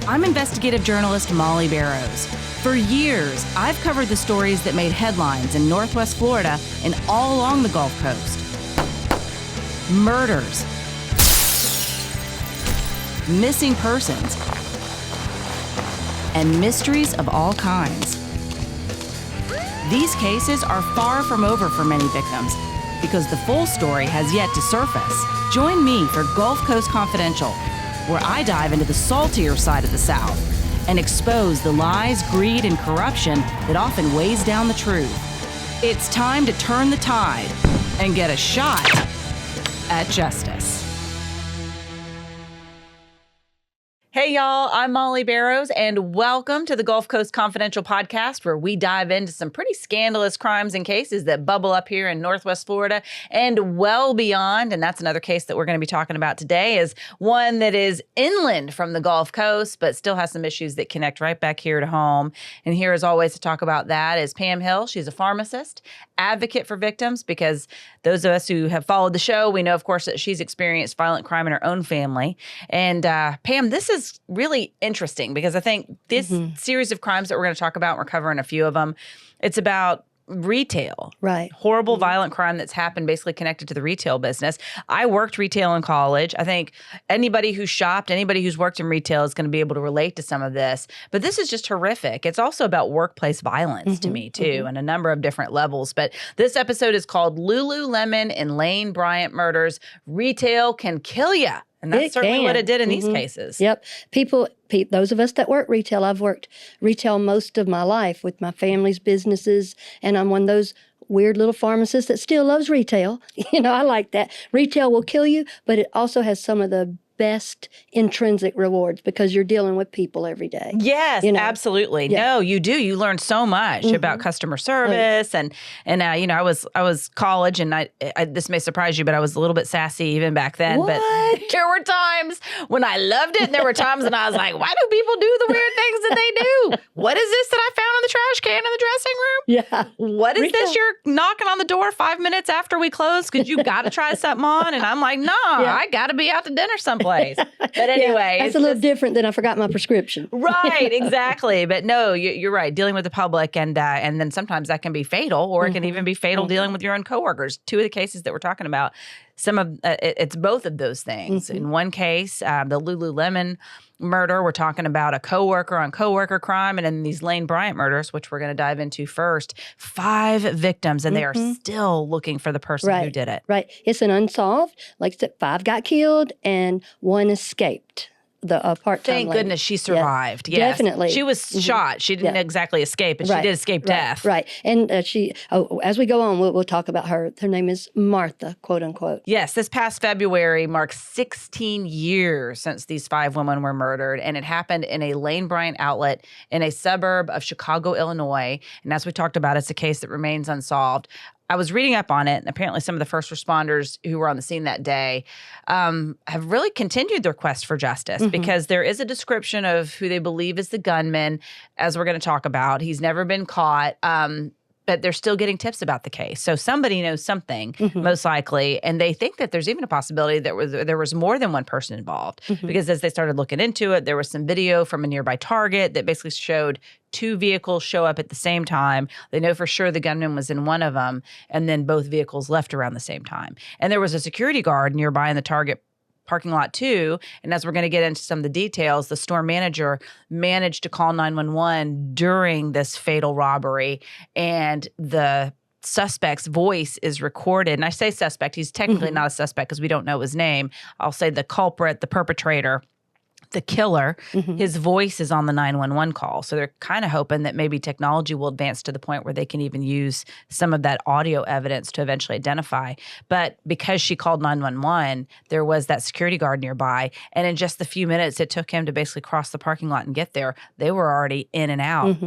I'm investigative journalist Molly Barrows. For years, I've covered the stories that made headlines in Northwest Florida and all along the Gulf Coast. Murders, missing persons, and mysteries of all kinds. These cases are far from over for many victims because the full story has yet to surface. Join me for Gulf Coast Confidential, where I dive into the saltier side of the South and expose the lies, greed, and corruption that often weighs down the truth. It's time to turn the tide and get a shot at justice. Hey y'all, I'm Molly Barrows, and welcome to the Gulf Coast Confidential podcast, where we dive into some pretty scandalous crimes and cases that bubble up here in Northwest Florida and well beyond. And that's another case that we're going to be talking about today, is one that is inland from the Gulf Coast, but still has some issues that connect right back here to home. And here, as always, to talk about that is Pam Hill. She's a pharmacist, advocate for victims, because those of us who have followed the show, we know, of course, that she's experienced violent crime in her own family. And Pam, this is really interesting because I think this series of crimes that we're going to talk about, we're covering a few of them, it's about retail. Right. Horrible, violent crime that's happened basically connected to the retail business. I worked retail in college. I think anybody who's shopped, anybody who's worked in retail is going to be able to relate to some of this. But this is just horrific. It's also about workplace violence to me, too, and a number of different levels. But this episode is called Lululemon and Lane Bryant Murders. Retail can kill you. And that's certainly what it did in these cases. Yep. Those of us that work retail, I've worked retail most of my life with my family's businesses, and I'm one of those weird little pharmacists that still loves retail. You know, I like that. Retail will kill you, but it also has some of the best intrinsic rewards because you're dealing with people every day. Yes, absolutely. Yeah. No, you do. You learn so much about customer service, and you know, I was college, and I this may surprise you, but I was a little bit sassy even back then. What? But there were times when I loved it, and there were times when I was like, why do people do the weird things that they do? What is this that I found in the trash can in the dressing room? Yeah. What is this? You're knocking on the door 5 minutes after we close because you've got to try something on, and I'm like, no, I got to be out to dinner someplace. But anyway, that's a little different than I forgot my prescription. Right, exactly. But no, you're right. Dealing with the public, and then sometimes that can be fatal, or it can even be fatal dealing with your own coworkers. Two of the cases that we're talking about, it's both of those things. In one case, the Lululemon murder, we're talking about a coworker on coworker crime, and in these Lane Bryant murders, which we're going to dive into first, 5 victims, and they are still looking for the person who did it. Right. It's an unsolved. Like I said, 5 got killed and 1 escaped. The part-time Thank lady. goodness she survived. Yes. Definitely. She was shot. She didn't exactly escape, but she did escape death. Right. And as we go on, we'll talk about her. Her name is Martha, quote unquote. Yes. This past February marks 16 years since these 5 women were murdered, and it happened in a Lane Bryant outlet in a suburb of Chicago, Illinois. And as we talked about, it's a case that remains unsolved. I was reading up on it, and apparently some of the first responders who were on the scene that day have really continued their quest for justice because there is a description of who they believe is the gunman, as we're going to talk about. He's never been caught, but they're still getting tips about the case. So somebody knows something, most likely, and they think that there's even a possibility that there was more than one person involved because as they started looking into it, there was some video from a nearby Target that basically showed 2 vehicles show up at the same time. They know for sure the gunman was in one of them, and then both vehicles left around the same time. And there was a security guard nearby in the Target parking lot too. And as we're going to get into some of the details, the store manager managed to call 911 during this fatal robbery, and the suspect's voice is recorded. And I say suspect, he's technically not a suspect because we don't know his name. I'll say the culprit, the perpetrator, the killer, his voice is on the 911 call. So they're kind of hoping that maybe technology will advance to the point where they can even use some of that audio evidence to eventually identify. But because she called 911, there was that security guard nearby. And in just the few minutes it took him to basically cross the parking lot and get there, they were already in and out.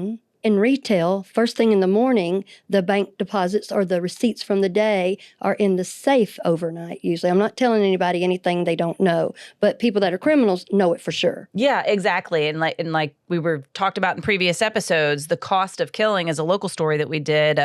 In retail, first thing in the morning, the bank deposits or the receipts from the day are in the safe overnight, usually. I'm not telling anybody anything they don't know, but people that are criminals know it for sure. Yeah, exactly. And like we were talked about in previous episodes, the cost of killing is a local story that we did.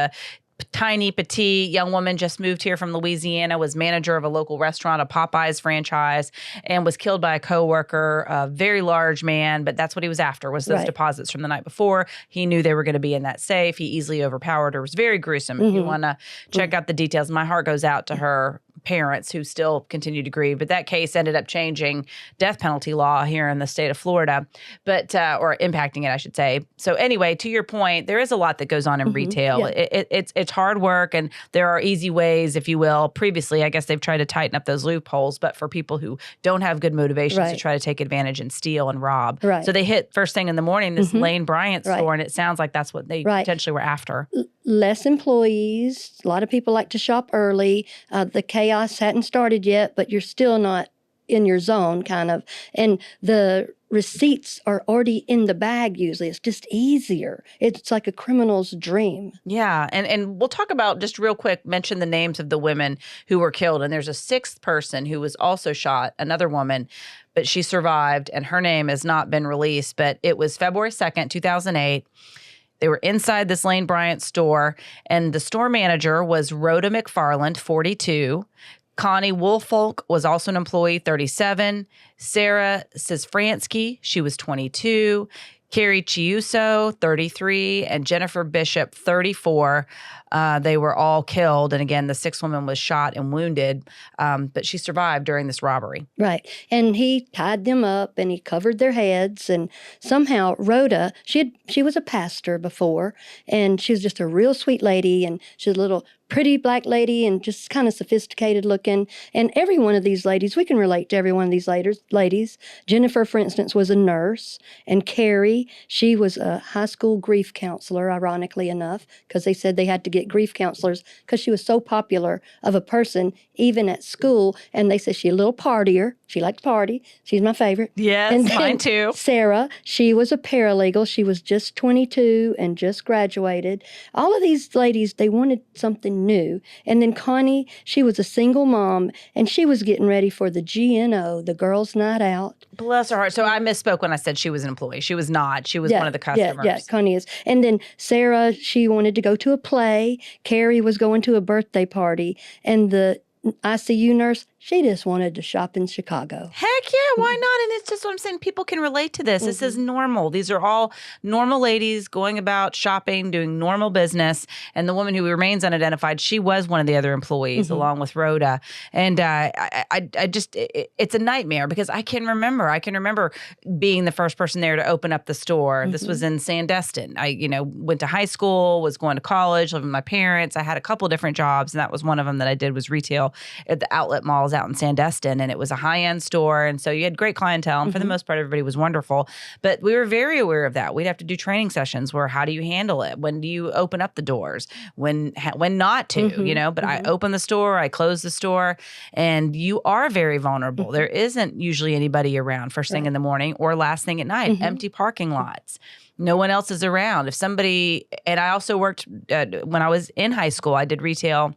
tiny, petite young woman, just moved here from Louisiana, was manager of a local restaurant, a Popeyes franchise, and was killed by a coworker, a very large man, but that's what he was after, was those deposits from the night before. He knew they were going to be in that safe. He easily overpowered her. It was very gruesome. If you want to check out the details, my heart goes out to her parents who still continue to grieve. But that case ended up changing death penalty law here in the state of Florida, but or impacting it, I should say. So anyway, to your point, there is a lot that goes on in retail. Yeah. It's hard work, and there are easy ways, if you will. Previously, I guess they've tried to tighten up those loopholes, but for people who don't have good motivations to try to take advantage and steal and rob. So they hit first thing in the morning this Lane Bryant store, and it sounds like that's what they potentially were after. Less employees. A lot of people like to shop early. The chaos hadn't started yet, but you're still not in your zone, kind of. And the receipts are already in the bag usually. It's just easier. It's like a criminal's dream. Yeah. And we'll talk about, just real quick, mention the names of the women who were killed. And there's a sixth person who was also shot, another woman, but she survived, and her name has not been released. But it was February 2nd, 2008. They were inside this Lane Bryant store, and the store manager was Rhoda McFarland, 42. Connie Woolfolk was also an employee, 37. Sarah Sisfransky, she was 22. Carrie Chiuso, 33, and Jennifer Bishop, 34. They were all killed. And again, the sixth woman was shot and wounded, but she survived during this robbery. Right. And he tied them up and he covered their heads. And somehow Rhoda, she was a pastor before, and she was just a real sweet lady. And she's a little pretty black lady and just kind of sophisticated looking. And every one of these ladies, we can relate to every one of these ladies. Jennifer, for instance, was a nurse. And Carrie, she was a high school grief counselor, ironically enough, because they said they had to get grief counselors because she was so popular of a person, even at school. And they said she's a little partier. She liked to party. She's my favorite. Yes, and mine too. Sarah, she was a paralegal. She was just 22 and just graduated. All of these ladies, they wanted something new. And then Connie, she was a single mom, and she was getting ready for the GNO, the girls' night out. Bless her heart. So I misspoke when I said she was an employee. She was not. She was one of the customers. Yeah, Connie is. And then Sarah, she wanted to go to a play. Carrie was going to a birthday party. And the ICU nurse, she just wanted to shop in Chicago. Heck yeah, why not? And it's just what I'm saying. People can relate to this. This is normal. These are all normal ladies going about shopping, doing normal business. And the woman who remains unidentified, she was one of the other employees along with Rhoda. And I just, it's a nightmare because I can remember being the first person there to open up the store. This was in Sandestin. I, went to high school, was going to college, living with my parents. I had a couple different jobs, and that was one of them that I did, was retail at the outlet malls out in Sandestin, and it was a high-end store, and so you had great clientele, and for the most part, everybody was wonderful. But we were very aware of that. We'd have to do training sessions where, how do you handle it? When do you open up the doors? When not to, But I open the store, I close the store, and you are very vulnerable. There isn't usually anybody around first thing in the morning or last thing at night. Empty parking lots. No one else is around. If somebody, and I also worked, when I was in high school, I did retail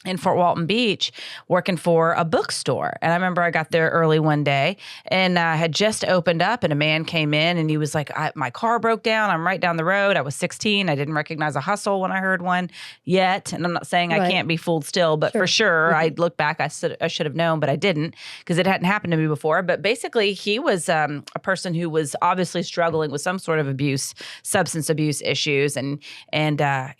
in Fort Walton Beach, working for a bookstore. And I remember I got there early one day, and I had just opened up, and a man came in, and he was like, my car broke down. I'm right down the road. I was 16. I didn't recognize a hustle when I heard one yet. And I'm not saying I can't be fooled still, but for sure, I look back, I should have known, but I didn't, because it hadn't happened to me before. But basically, he was a person who was obviously struggling with some sort of abuse, substance abuse issues. And I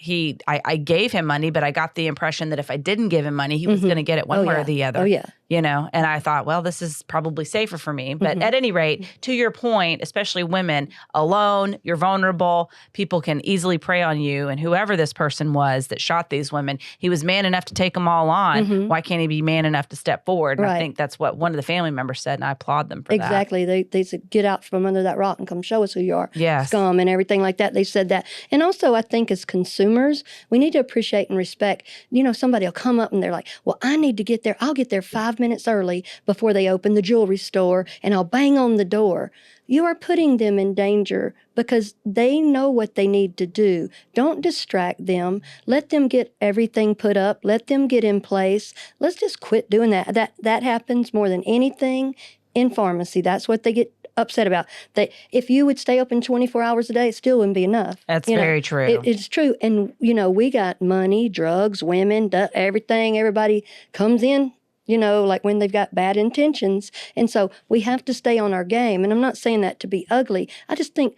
gave him money, but I got the impression that if I didn't give him money, he was going to get it one way or the other. Oh, yeah. And I thought, well, this is probably safer for me. But at any rate, to your point, especially women, alone, you're vulnerable. People can easily prey on you. And whoever this person was that shot these women, he was man enough to take them all on. Why can't he be man enough to step forward? And I think that's what one of the family members said, and I applaud them for that. Exactly. They said, get out from under that rock and come show us who you are. Yes. Scum and everything like that. They said that. And also, I think as consumers, we need to appreciate and respect. Somebody will come up and they're like, well, I need to get there. I'll get there 5 minutes early before they open the jewelry store, and I'll bang on the door. You are putting them in danger because they know what they need to do. Don't distract them. Let them get everything put up. Let them get in place. Let's just quit doing that. That happens more than anything in pharmacy. That's what they get upset about. If you would stay open 24 hours a day, it still wouldn't be enough. That's very true. It's true. And, we got money, drugs, women, everything. Everybody comes in, like when they've got bad intentions. And so we have to stay on our game. And I'm not saying that to be ugly. I just think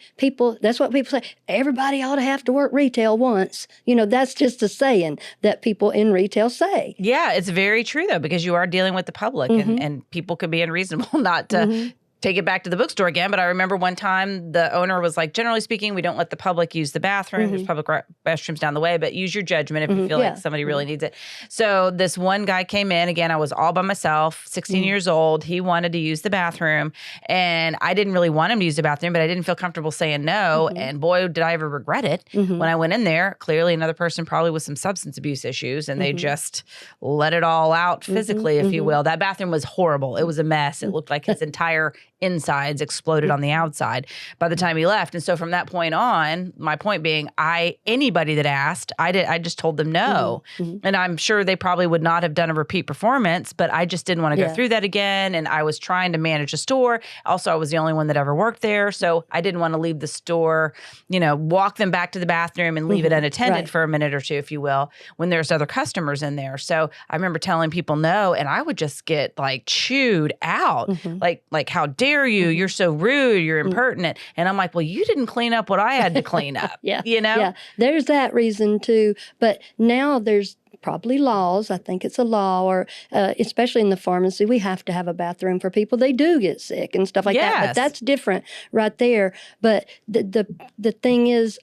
that's what people say. Everybody ought to have to work retail once. That's just a saying that people in retail say. Yeah, it's very true, though, because you are dealing with the public and people could be unreasonable not to take it back to the bookstore again. But I remember one time the owner was like, generally speaking, we don't let the public use the bathroom. There's public restrooms down the way, but use your judgment if you feel like somebody really needs it. So this one guy came in. Again, I was all by myself, 16 years old. He wanted to use the bathroom. And I didn't really want him to use the bathroom, but I didn't feel comfortable saying no. And boy, did I ever regret it. When I went in there, clearly another person probably with some substance abuse issues, and they just let it all out physically, if you will. That bathroom was horrible. It was a mess. It looked like his entire insides exploded on the outside by the time he left. And so from that point on, my point being, anybody that asked, I just told them no. And I'm sure they probably would not have done a repeat performance, but I just didn't want to go through that again. And I was trying to manage a store. Also, I was the only one that ever worked there. So I didn't want to leave the store, walk them back to the bathroom and leave it unattended for a minute or two, if you will, when there's other customers in there. So I remember telling people no, and I would just get like chewed out, like how dare you? You're so rude. You're impertinent. And I'm like, well, you didn't clean up what I had to clean up. Yeah. There's that reason too. But now there's probably laws. I think it's a law, or especially in the pharmacy, we have to have a bathroom for people. They do get sick and stuff like that. But that's different right there. But the thing is,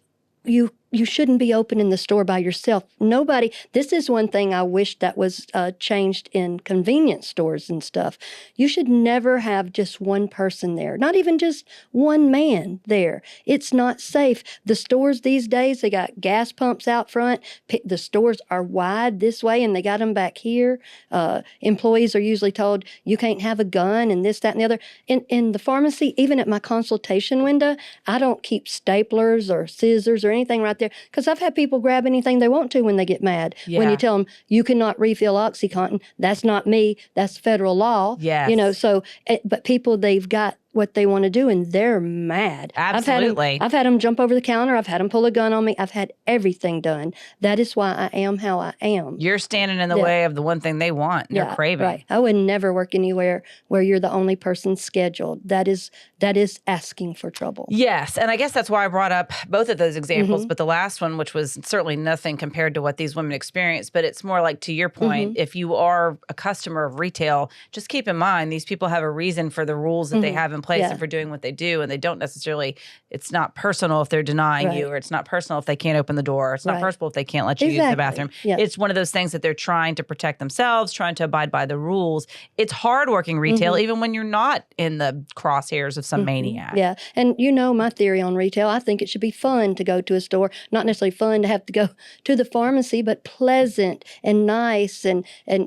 you shouldn't be open in the store by yourself. This is one thing I wish that was changed in convenience stores and stuff. You should never have just one person there, not even just one man there. It's not safe. The stores these days, they got gas pumps out front. The stores are wide this way, and they got them back here. Employees are usually told, you can't have a gun and this, that, and the other. In the pharmacy, even at my consultation window, I don't keep staplers or scissors or anything right there, because I've had people grab anything they want to when they get mad. When you tell them you cannot refill OxyContin, that's not me, that's federal law. But people, they've got what they want to do, and they're mad. Absolutely. I've had them jump over the counter. I've had them pull a gun on me. I've had everything done. That is why I am how I am. You're standing in the way of the one thing they want. And they're craving. Right. I would never work anywhere where you're the only person scheduled. That is asking for trouble. Yes. And I guess that's why I brought up both of those examples, but the last one, which was certainly nothing compared to what these women experienced, but it's more like, to your point, if you are a customer of retail, just keep in mind, these people have a reason for the rules that they have in place and for doing what they do. And they don't necessarily, it's not personal if they're denying you, or it's not personal if they can't open the door. It's not personal if they can't let you use the bathroom. It's one of those things that they're trying to protect themselves, trying to abide by the rules. It's hard working retail, even when you're not in the crosshairs of some maniac. Yeah. And my theory on retail, I think it should be fun to go to a store, not necessarily fun to have to go to the pharmacy, but pleasant and nice and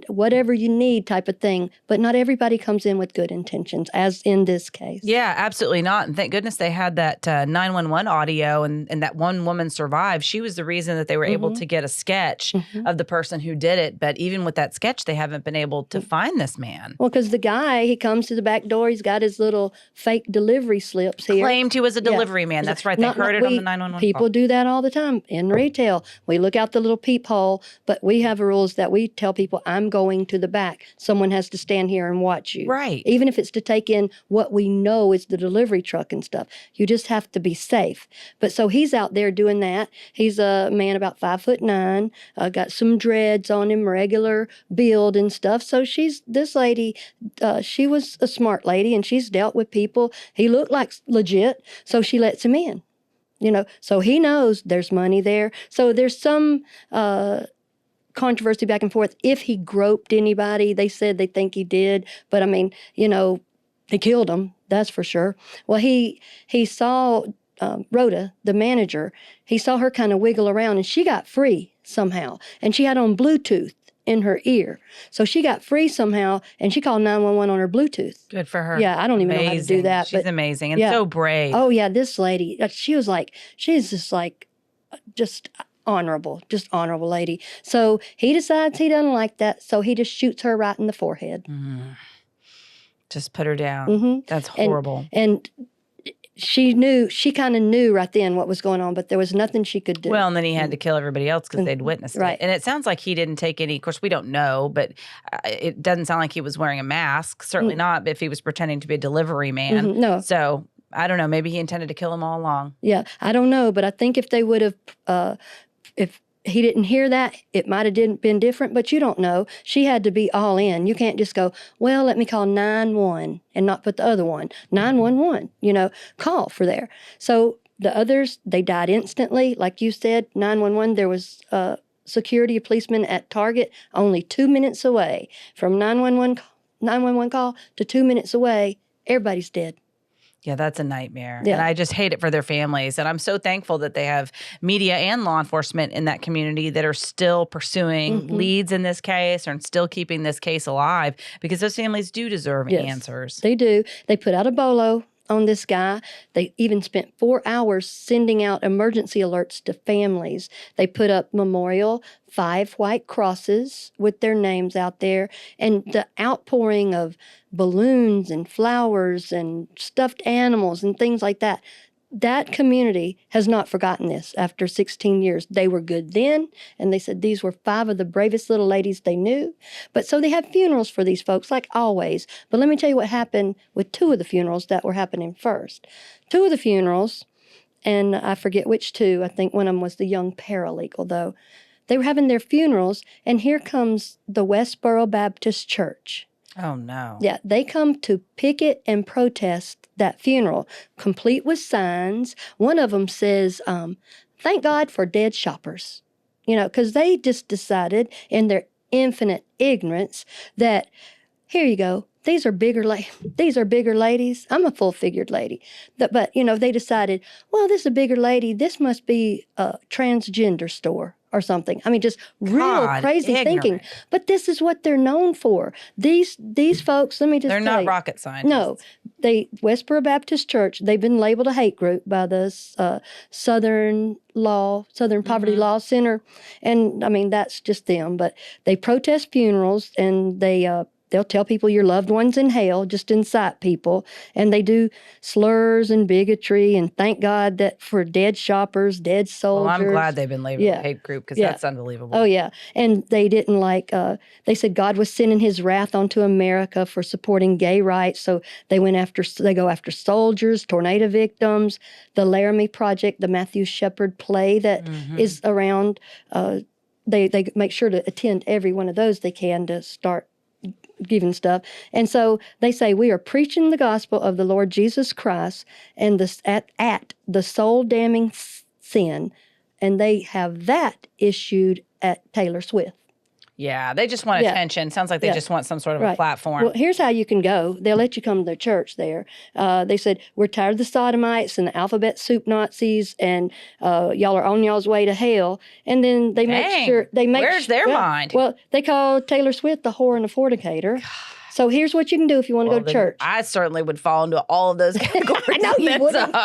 whatever you need type of thing. But not everybody comes in with good intentions, as in this case. Yeah, absolutely not. And thank goodness they had that 911 audio, and that one woman survived. She was the reason that they were able to get a sketch of the person who did it. But even with that sketch, they haven't been able to find this man. Well, because the guy, he comes to the back door, he's got his little fake delivery slips here. Claimed he was a delivery man. That's right. They heard it on the 911 People call. do that all the time in retail. We look out the little peephole, but we have rules that we tell people, I'm going to the back. Someone has to stand here and watch you. Right. Even if it's to take in what we know is the delivery truck and stuff. You just have to be safe. But so he's out there doing that. He's a man about 5'9", got some dreads on him, regular build and stuff. So this lady, she was a smart lady, and she's dealt with people. He looked like legit, so she lets him in. So he knows there's money there. So there's some controversy back and forth. If he groped anybody, they said they think he did. But I mean, he killed him, that's for sure. Well, he saw Rhoda, the manager, he saw her kind of wiggle around, and she got free somehow. And she had on Bluetooth in her ear. So she got free somehow, and she called 911 on her Bluetooth. Good for her. Yeah, I don't even know how to do that. She's amazing and so brave. Oh, yeah, this lady, she's just honorable lady. So he decides he doesn't like that, so he just shoots her right in the forehead. Just put her down. That's horrible. And she kind of knew right then what was going on, but there was nothing she could do. Well, and then he had to kill everybody else because they'd witnessed Right. it. And it sounds like he didn't take any, of course, we don't know, but it doesn't sound like he was wearing a mask. Certainly not if he was pretending to be a delivery man. No. So I don't know. Maybe he intended to kill them all along. Yeah, I don't know, but I think if they would have, if he didn't hear that, it might have been different, but you don't know. She had to be all in. You can't just go, well, let me call 911 and not put the other one. 911, call for there. So the others, they died instantly. Like you said, 911, there was security, a policeman at Target, only 2 minutes away. From 911 call to 2 minutes away, everybody's dead. Yeah, that's a nightmare. Yeah. And I just hate it for their families. And I'm so thankful that they have media and law enforcement in that community that are still pursuing leads in this case and still keeping this case alive, because those families do deserve answers. They do. They put out a bolo on this guy. They even spent 4 hours sending out emergency alerts to families. They put up memorial, 5 white crosses with their names out there, and the outpouring of balloons and flowers and stuffed animals and things like that. That community has not forgotten this after 16 years. They were good then, and they said these were 5 of the bravest little ladies they knew. But so they have funerals for these folks, like always. But let me tell you what happened with 2 of the funerals that were happening first. 2 of the funerals, and I forget which 2, I think one of them was the young paralegal, though. They were having their funerals, and here comes the Westboro Baptist Church. Oh, no. Yeah, they come to picket and protest that funeral, complete with signs. One of them says, thank God for dead shoppers. Because they just decided in their infinite ignorance that, here you go, these are bigger ladies. I'm a full-figured lady. But they decided, well, this is a bigger lady. This must be a transgender store or something. I mean, just real crazy thinking. But this is what they're known for. These folks, let me just They're tell not you, rocket scientists. No. Westboro Baptist Church, they've been labeled a hate group by the Southern Poverty Law Center. And, I mean, that's just them. But they protest funerals, and they'll tell people your loved one's in hell, just incite people. And they do slurs and bigotry, and thank God that for dead shoppers, dead soldiers. Well, I'm glad they've been labeled a hate group, because that's unbelievable. Oh, yeah. And they didn't they said God was sending his wrath onto America for supporting gay rights. So they go after soldiers, tornado victims, the Laramie Project, the Matthew Shepard play that is around. They make sure to attend every one of those they can to start giving stuff. And so they say, we are preaching the gospel of the Lord Jesus Christ and at the soul damning sin. And they have that issued at Taylor Swift. Yeah, they just want attention. Sounds like they just want some sort of a platform. Well, here's how you can go. They'll let you come to their church there. They said, we're tired of the sodomites and the alphabet soup Nazis, and y'all are on y'all's way to hell. And then they make sure... Where's their mind? Well, they call Taylor Swift the whore and the fornicator. So here's what you can do if you want to go to church. I certainly would fall into all of those categories. I know you wouldn't.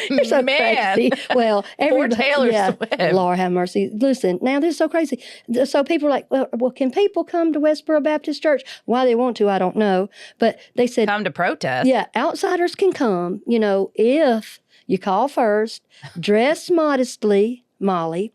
You're so crazy. Well, everybody. Taylor Swift. Lord have mercy. Listen, now this is so crazy. So people are like, well, can people come to Westboro Baptist Church? Why they want to, I don't know. But they said, come to protest. Yeah, outsiders can come, if you call first, dress modestly, Molly.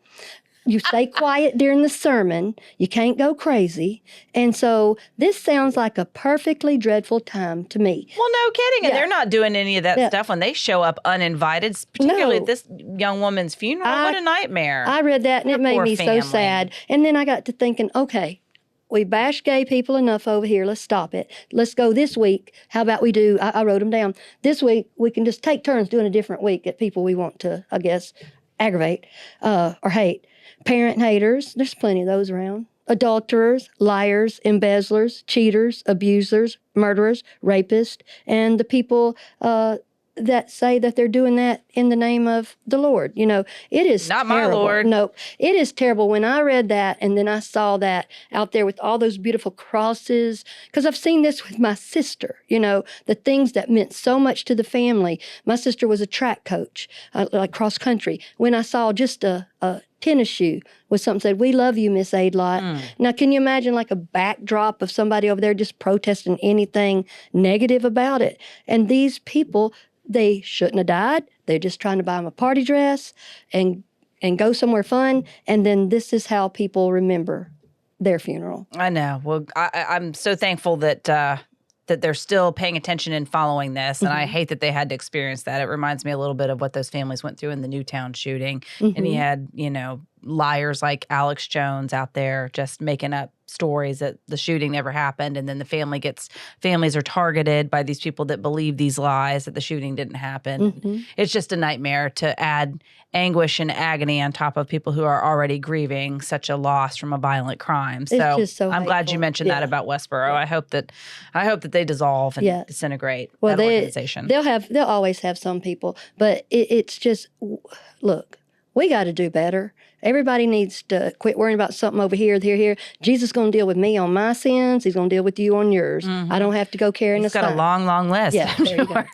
You stay quiet during the sermon. You can't go crazy. And so this sounds like a perfectly dreadful time to me. Well, no kidding. And they're not doing any of that stuff when they show up uninvited, particularly at this young woman's funeral. What a nightmare. I read that, and it made me so sad. And then I got to thinking, okay, we bash gay people enough over here. Let's stop it. Let's go this week. How about we do, I wrote them down. This week, we can just take turns doing a different week at people we want to, I guess, aggravate or hate. Parent haters, there's plenty of those around. Adulterers, liars, embezzlers, cheaters, abusers, murderers, rapists, and the people that say that they're doing that in the name of the Lord. It is not terrible. My Lord. No, it is terrible. When I read that and then I saw that out there with all those beautiful crosses, because I've seen this with my sister, the things that meant so much to the family. My sister was a track coach, like cross country. When I saw just a a tennis shoe with something said, "We love you, Miss Aidlott." Now, can you imagine like a backdrop of somebody over there just protesting anything negative about it? And these people, they shouldn't have died. They're just trying to buy them a party dress and go somewhere fun. And then this is how people remember their funeral. I know. Well, I'm so thankful that that they're still paying attention and following this. And I hate that they had to experience that. It reminds me a little bit of what those families went through in the Newtown shooting. And you had, liars like Alex Jones out there just making up stories that the shooting never happened. And then the families are targeted by these people that believe these lies that the shooting didn't happen. It's just a nightmare to add anguish and agony on top of people who are already grieving such a loss from a violent crime. It's just so I'm glad you hateful. mentioned that about Westboro. I hope that they dissolve and disintegrate that organization. They'll always have some people, but it's just, look, we got to do better. Everybody needs to quit worrying about something over here. Jesus is going to deal with me on my sins. He's going to deal with you on yours. I don't have to go carrying a sign. He's got a long, long list. Yeah, there you go.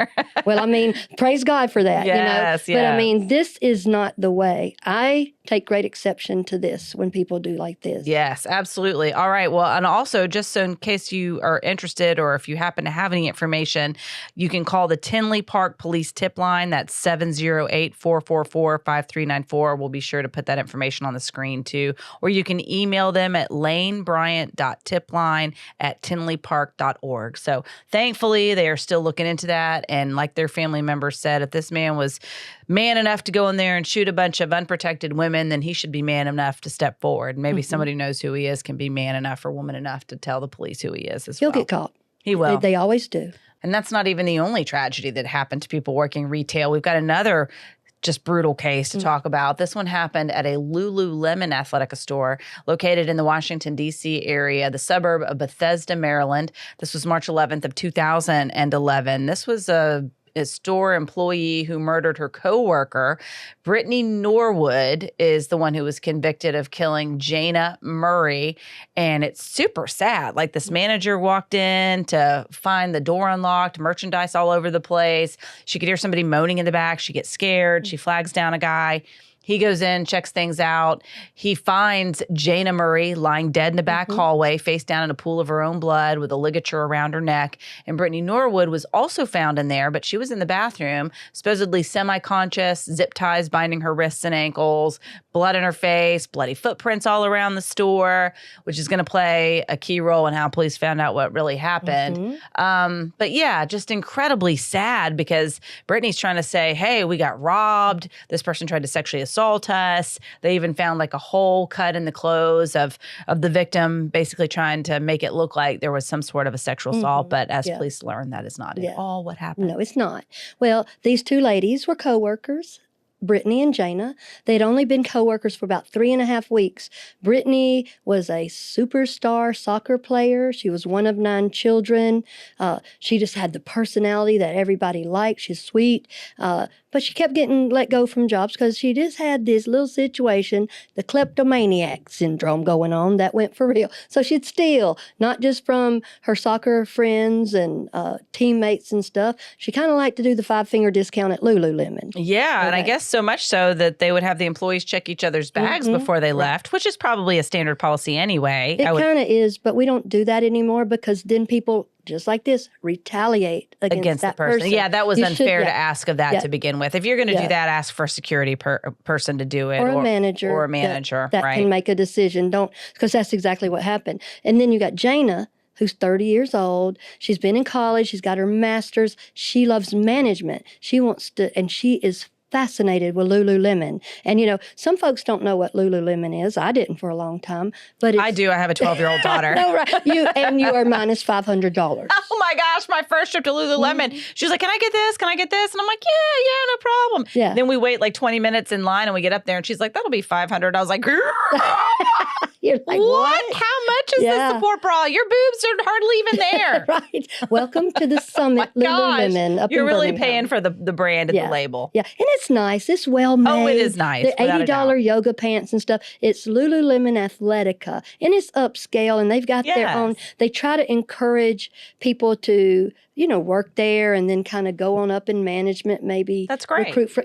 Well, I mean, praise God for that. Yes, But I mean, this is not the way. I take great exception to this when people do like this. Yes, absolutely. All right. Well, and also, just so in case you are interested or if you happen to have any information, you can call the Tinley Park Police Tip Line. That's 708-444-5394. We'll be sure to put that information on the screen too. Or you can email them at lanebryant.tipline@tinleypark.org. So thankfully, they are still looking into that. And like their family members said, if this man was man enough to go in there and shoot a bunch of unprotected women, then he should be man enough to step forward. Maybe somebody who knows who he is can be man enough or woman enough to tell the police who he is as well. He'll get caught. He will. They always do. And that's not even the only tragedy that happened to people working retail. We've got another just brutal case to talk about. This one happened at a Lululemon Athletica store located in the Washington, D.C. area, the suburb of Bethesda, Maryland. This was March 11th of 2011. This was a store employee who murdered her coworker. Brittany Norwood is the one who was convicted of killing Jayna Murray. And it's super sad. Like, this manager walked in to find the door unlocked, merchandise all over the place. She could hear somebody moaning in the back. She gets scared. She flags down a guy. He goes in, checks things out. He finds Jayna Murray lying dead in the back hallway, face down in a pool of her own blood with a ligature around her neck. And Brittany Norwood was also found in there, but she was in the bathroom, supposedly semi-conscious, zip ties binding her wrists and ankles, blood in her face, bloody footprints all around the store, which is going to play a key role in how police found out what really happened. But yeah, just incredibly sad because Brittany's trying to say, hey, we got robbed. This person tried to sexually assault us. They even found like a hole cut in the clothes of the victim, basically trying to make it look like there was some sort of a sexual assault. But as police learned, that is not at all what happened. No, it's not. Well, these two ladies were co-workers, Brittany and Jayna. They'd only been co-workers for about 3.5 weeks. Brittany was a superstar soccer player. She was one of 9 children. She just had the personality that everybody liked. She's sweet. But she kept getting let go from jobs because she just had this little situation, the kleptomaniac syndrome going on that went for real. So she'd steal, not just from her soccer friends and teammates and stuff. She kind of liked to do the 5-finger discount at Lululemon. Yeah, and I guess so much so that they would have the employees check each other's bags before they left, which is probably a standard policy anyway. It kind of is, but we don't do that anymore because then people, just like this, retaliate against that the person. Yeah, that was unfair to ask of that to begin with. If you're going to do that, ask for a security person to do it. Or a manager. Or a manager, that right? can make a decision. Because that's exactly what happened. And then you got Jayna, who's 30 years old. She's been in college. She's got her master's. She loves management. She wants to, and she is fascinated with Lululemon. And, you know, some folks don't know what Lululemon is. I didn't for a long time. But I do. I have a 12-year-old daughter. No, right. You are minus $500. Oh, my gosh. My first trip to Lululemon. She was like, can I get this? Can I get this? And I'm like, yeah, no problem. Yeah. Then we wait like 20 minutes in line and we get up there and she's like, that'll be $500. I was like, You're like, what? How much is this support bra? Your boobs are hardly even there. Right. Welcome to the Summit Lululemon up You're in really Birmingham. paying for the brand and the label. Yeah. And it's it's nice. It's well made. Oh, it is nice. The without a doubt. $80 yoga pants and stuff. It's Lululemon Athletica, and it's upscale, and they've got their own. They try to encourage people to, work there and then kind of go on up in management, maybe. That's great. Recruit for,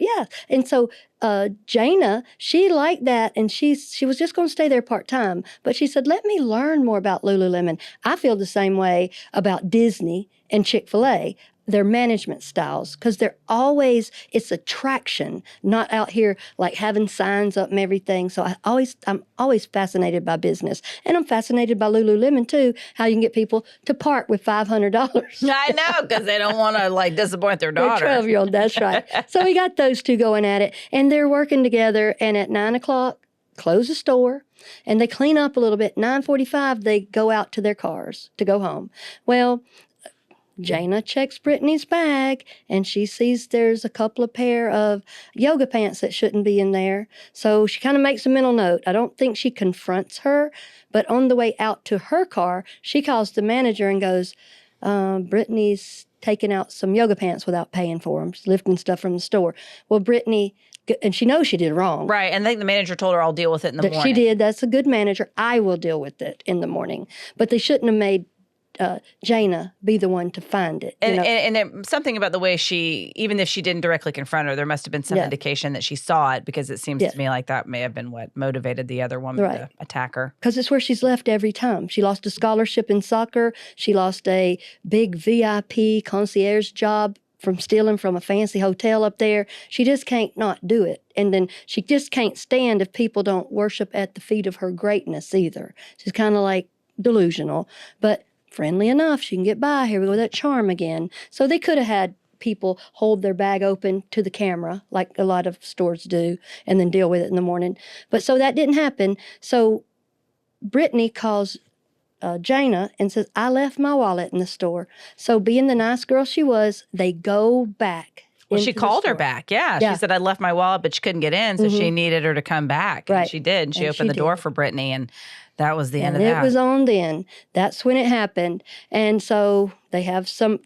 And so Jayna, she liked that, and she was just going to stay there part-time, but she said, let me learn more about Lululemon. I feel the same way about Disney and Chick-fil-A. Their management styles, because it's attraction, not out here like having signs up and everything. So I'm always fascinated by business, and I'm fascinated by Lululemon too. How you can get people to part with $500. I know, because they don't want to disappoint their daughter. Their 12-year-old, that's right. So we got those two going at it, and they're working together. And at 9:00, close the store, and they clean up a little bit. 9:45, they go out to their cars to go home. Well, Jayna checks Brittany's bag, and she sees there's a couple of pair of yoga pants that shouldn't be in there. So she kind of makes a mental note. I don't think she confronts her, but on the way out to her car, she calls the manager and goes, Brittany's taking out some yoga pants without paying for them, lifting stuff from the store. Well, Brittany, and she knows she did wrong. Right, and I think the manager told her, I'll deal with it in the morning. She did. That's a good manager. I will deal with it in the morning. But they shouldn't have made Jayna be the one to find it. And something about the way even if she didn't directly confront her, there must have been some indication that she saw it, because it seems to me like that may have been what motivated the other woman to attack her. Because it's where she's left every time. She lost a scholarship in soccer. She lost a big VIP concierge job from stealing from a fancy hotel up there. She just can't not do it. And then she just can't stand if people don't worship at the feet of her greatness either. She's kind of like delusional, but friendly enough, she can get by. Here we go, that charm again. So they could have had people hold their bag open to the camera, like a lot of stores do, and then deal with it in the morning. But so that didn't happen. So Brittany calls Jayna and says, I left my wallet in the store. So being the nice girl she was, they go back. Well, she called her back. Yeah. She said, I left my wallet, but she couldn't get in, so she needed her to come back. Right. And she did. And she opened the door for Brittany, and that was the end of that. It was on then. That's when it happened. And so they have some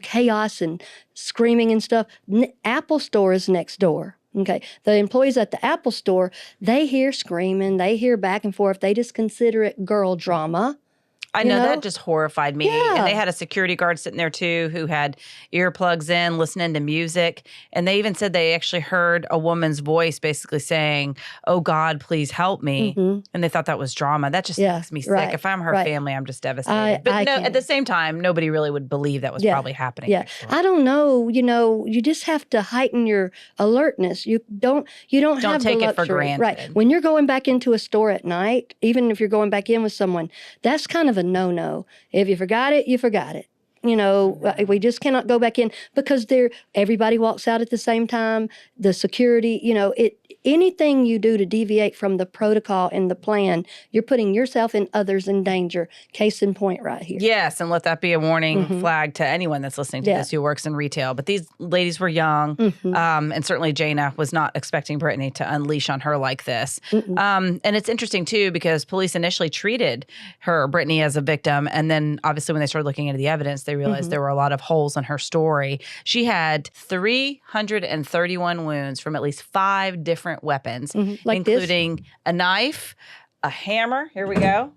chaos and screaming and stuff. Apple store is next door. Okay. The employees at the Apple store, they hear screaming, they hear back and forth. They just consider it girl drama. I know, that just horrified me. Yeah. And they had a security guard sitting there too who had earplugs in, listening to music. And they even said they actually heard a woman's voice basically saying, oh God, please help me. Mm-hmm. And they thought that was drama. That just makes me sick. Right. If I'm her family, I'm just devastated. But at the same time, nobody really would believe that was probably happening. Yeah. I don't know. You just have to heighten your alertness. You don't have take the it for granted. Right. When you're going back into a store at night, even if you're going back in with someone, that's kind of a no-no. If you forgot it, you forgot it. We just cannot go back in because everybody walks out at the same time. The security, anything you do to deviate from the protocol and the plan, you're putting yourself and others in danger. Case in point right here. Yes, and let that be a warning flag to anyone that's listening to this who works in retail. But these ladies were young, and certainly Jayna was not expecting Brittany to unleash on her like this. And it's interesting, too, because police initially treated Brittany, as a victim, and then obviously when they started looking into the evidence, they realized there were a lot of holes in her story. She had 331 wounds from at least 5 different weapons, including a knife, a hammer. Here we go.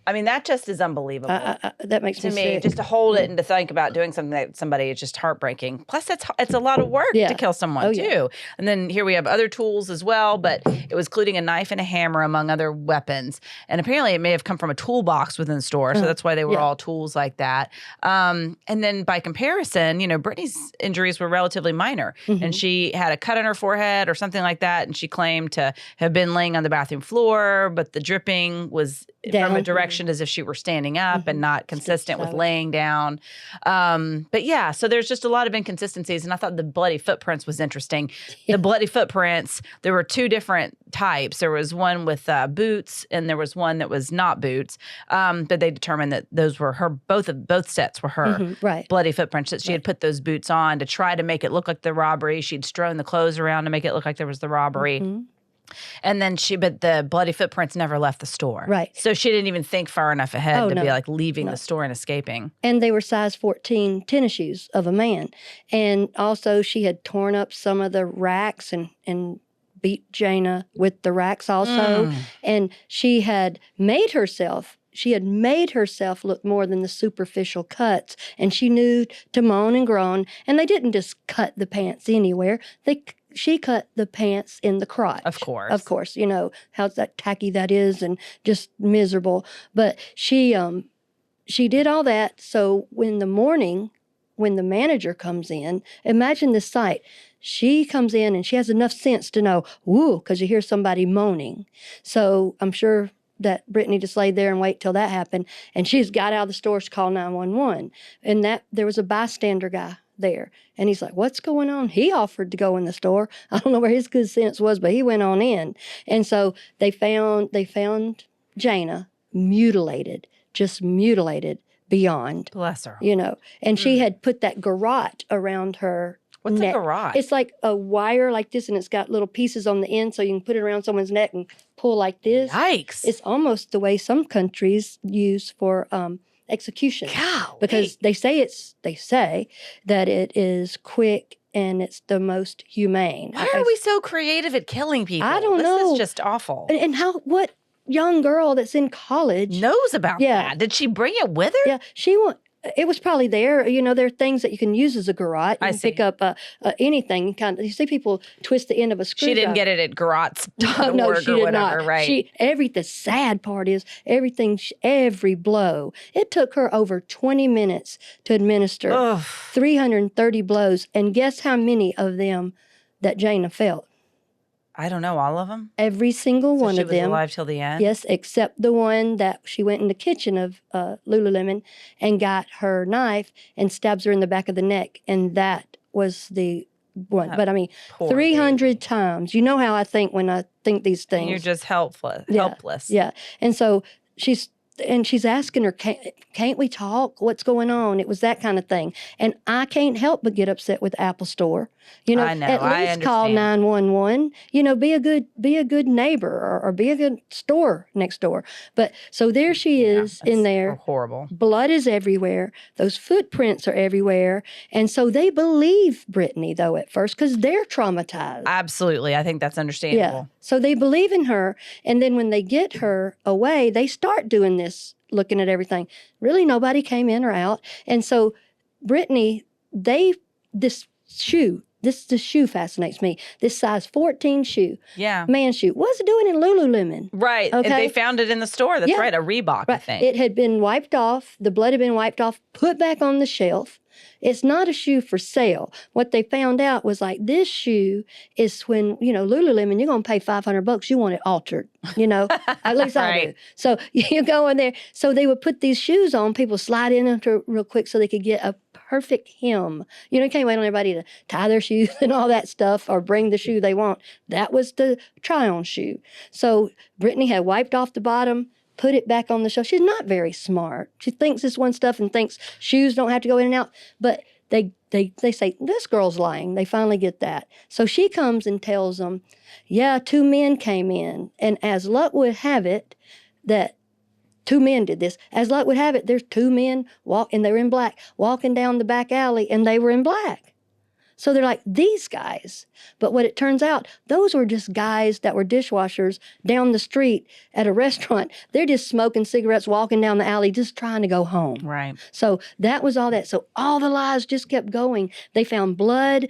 I mean, that just is unbelievable. That makes me sick. Just to hold it and to think about doing something that somebody is just heartbreaking. Plus, it's a lot of work to kill someone, too. Yeah. And then here we have other tools as well, but it was including a knife and a hammer, among other weapons. And apparently, it may have come from a toolbox within the store, so that's why they were all tools like that. And then by comparison, Brittany's injuries were relatively minor. And she had a cut on her forehead or something like that, and she claimed to have been laying on the bathroom floor, but the dripping was from a direction as if she were standing up and not consistent with laying down. But yeah, so there's just a lot of inconsistencies. And I thought the bloody footprints was interesting. Yeah. The bloody footprints, there were 2 different types. There was one with boots and there was one that was not boots. But they determined that those were her, both sets were her bloody footprints, that she had put those boots on to try to make it look like the robbery. She'd strewn the clothes around to make it look like there was the robbery. And then but the bloody footprints never left the store. Right. So she didn't even think far enough ahead to no. be like leaving the store and escaping. And they were size 14 tennis shoes of a man. And also she had torn up some of the racks and beat Jayna with the racks also. And she had made herself look more than the superficial cuts. And she knew to moan and groan. And they didn't just cut the pants anywhere. She cut the pants in the crotch. Of course. Of course. You know, how that tacky that is and just miserable. But she did all that. So when the manager comes in, imagine this sight. She comes in and she has enough sense to know, woo, because you hear somebody moaning. So I'm sure that Brittany just laid there and wait till that happened. And she just got out of the store to call 911. And there was a bystander guy there. And he's like, what's going on? He offered to go in the store. I don't know where his good sense was, but he went on in. And so they found Jayna mutilated, just mutilated beyond. Bless her. You know, and she had put that garrote around her What's neck. a garrote? It's like a wire like this, and it's got little pieces on the end so you can put it around someone's neck and pull like this. Yikes. It's almost the way some countries use for execution. Golly. Because they say that it is quick and it's the most humane. Why are we so creative at killing people? I don't know. This is just awful. And what young girl that's in college knows about that? Did she bring it with her? Yeah, it was probably there. You know, there are things that you can use as a garrote. You can pick up anything. You see people twist the end of a screwdriver. She didn't get it at garrotes.org no, she or did whatever, not. right? The sad part is every blow. It took her over 20 minutes to administer 330 blows. And guess how many of them that Jayna felt? I don't know, all of them? Every single one of them. She was alive till the end? Yes, except the one that she went in the kitchen of Lululemon and got her knife and stabs her in the back of the neck. And that was the one. But I mean, 300 times. You know how I think when I think these things. You're just helpless. Yeah. And so she's asking her, can't we talk? What's going on? It was that kind of thing. And I can't help but get upset with the Apple Store. You know, I know, at least call 911. You know, be a good neighbor or be a good store next door. But so there she is in there. Horrible. Blood is everywhere. Those footprints are everywhere. And so they believe Brittany, though, at first, because they're traumatized. Absolutely. I think that's understandable. Yeah. So they believe in her. And then when they get her away, they start doing this, looking at everything. Really, nobody came in or out. And so Brittany, this shoe fascinates me. This size 14 shoe. Yeah. Man shoe. What's it doing in Lululemon? Right. Okay. And they found it in the store. That's right. A Reebok, I think. It had been wiped off. The blood had been wiped off, put back on the shelf. It's not a shoe for sale. What they found out was like, this shoe is when, you know, Lululemon, you're going to pay $500. You want it altered, you know, at least I do. So you go in there. So they would put these shoes on. People slide in them real quick so they could get a perfect hem. You know, you can't wait on everybody to tie their shoes and all that stuff or bring the shoe they want. That was the try-on shoe. So Brittany had wiped off the bottom, put it back on the shelf. She's not very smart. She thinks this one stuff and thinks shoes don't have to go in and out. But they say, this girl's lying. They finally get that. So she comes and tells them, yeah, 2 men came in. And as luck would have it, that 2 men did this. As luck would have it, there's 2 men, and they were in black, walking down the back alley, and they were in black. So they're like, these guys. But what it turns out, those were just guys that were dishwashers down the street at a restaurant. They're just smoking cigarettes, walking down the alley, just trying to go home. Right. So that was all that. So all the lies just kept going. They found blood.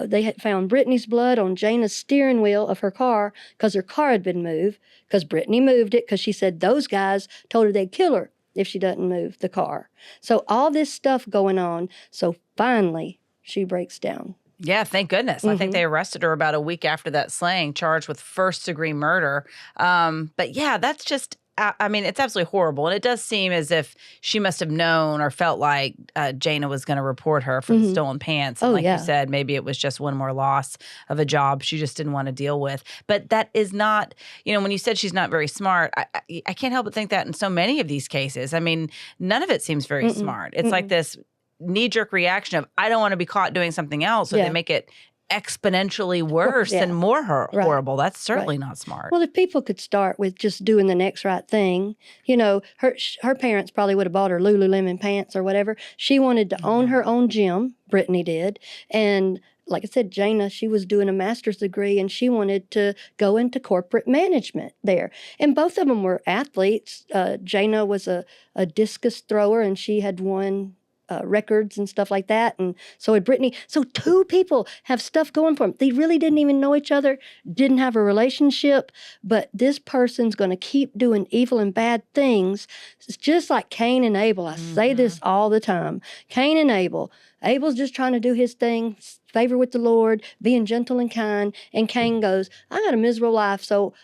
They had found Brittany's blood on Jayna's steering wheel of her car because her car had been moved, because Brittany moved it because she said those guys told her they'd kill her if she doesn't move the car. So all this stuff going on. So finally, she breaks down. Yeah, thank goodness. I think they arrested her about a week after that slaying, charged with first-degree murder. But yeah, that's just, I mean, it's absolutely horrible. And it does seem as if she must have known or felt like Jayna was going to report her for the stolen pants. And like you said, maybe it was just one more loss of a job she just didn't want to deal with. But that is not, you know, when you said she's not very smart, I can't help but think that in so many of these cases. I mean, none of it seems very smart. It's like this knee-jerk reaction of, I don't want to be caught doing something else. So they make it exponentially worse Yeah. and more Right. horrible. That's certainly not smart. Well, if people could start with just doing the next right thing, her parents probably would have bought her Lululemon pants or whatever. She wanted to own her own gym, Brittany did. And like I said, Jayna, she was doing a master's degree and she wanted to go into corporate management there. And both of them were athletes. Jayna was a discus thrower and she had won records and stuff like that. And so had Brittany. So two people have stuff going for them. They really didn't even know each other, didn't have a relationship, but this person's going to keep doing evil and bad things. It's just like Cain and Abel. I say this all the time. Cain and Abel. Abel's just trying to do his thing, favor with the Lord, being gentle and kind. And Cain goes, I got a miserable life, so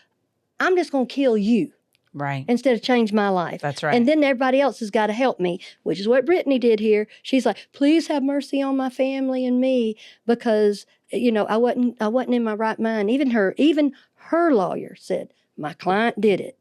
I'm just going to kill you. Right. Instead of change my life. That's right. And then everybody else has got to help me, which is what Brittany did here. She's like, please have mercy on my family and me because, I wasn't in my right mind. Even her lawyer said, my client did it.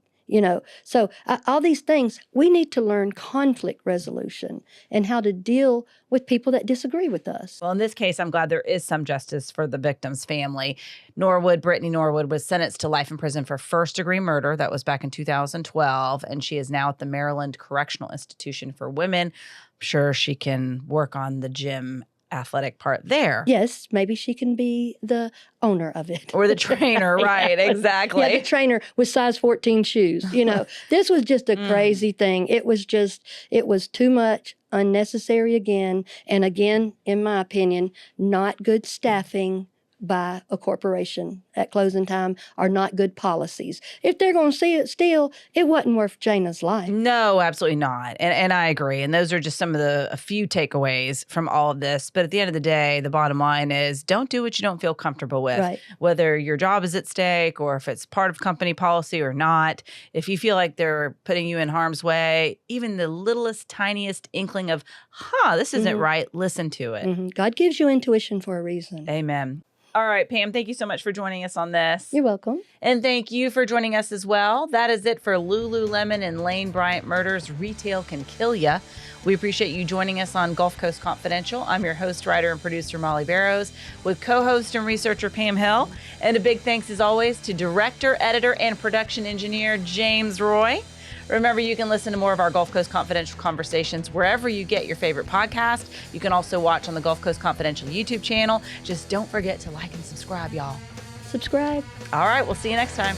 So all these things, we need to learn conflict resolution and how to deal with people that disagree with us. Well, in this case, I'm glad there is some justice for the victim's family. Brittany Norwood, was sentenced to life in prison for first-degree murder. That was back in 2012, and she is now at the Maryland Correctional Institution for Women. I'm sure she can work on the gym athletic part there. Yes, maybe she can be the owner of it. Or the trainer, right, exactly. Yeah, the trainer with size 14 shoes. This was just a crazy thing. It was too much, unnecessary again. And again, in my opinion, not good staffing by a corporation at closing time are not good policies. If they're going to see it steal, it wasn't worth Jayna's life. No, absolutely not. And I agree. And those are just some of a few takeaways from all of this. But at the end of the day, the bottom line is don't do what you don't feel comfortable with. Right. Whether your job is at stake or if it's part of company policy or not. If you feel like they're putting you in harm's way, even the littlest, tiniest inkling of, this isn't right, listen to it. God gives you intuition for a reason. Amen. All right, Pam, thank you so much for joining us on this. You're welcome. And thank you for joining us as well. That is it for Lululemon and Lane Bryant murders. Retail can kill ya. We appreciate you joining us on Gulf Coast Confidential. I'm your host, writer, and producer, Molly Barrows, with co-host and researcher, Pam Hill. And a big thanks, as always, to director, editor, and production engineer, James Roy. Remember, you can listen to more of our Gulf Coast Confidential conversations wherever you get your favorite podcast. You can also watch on the Gulf Coast Confidential YouTube channel. Just don't forget to like and subscribe, y'all. Subscribe. All right, we'll see you next time.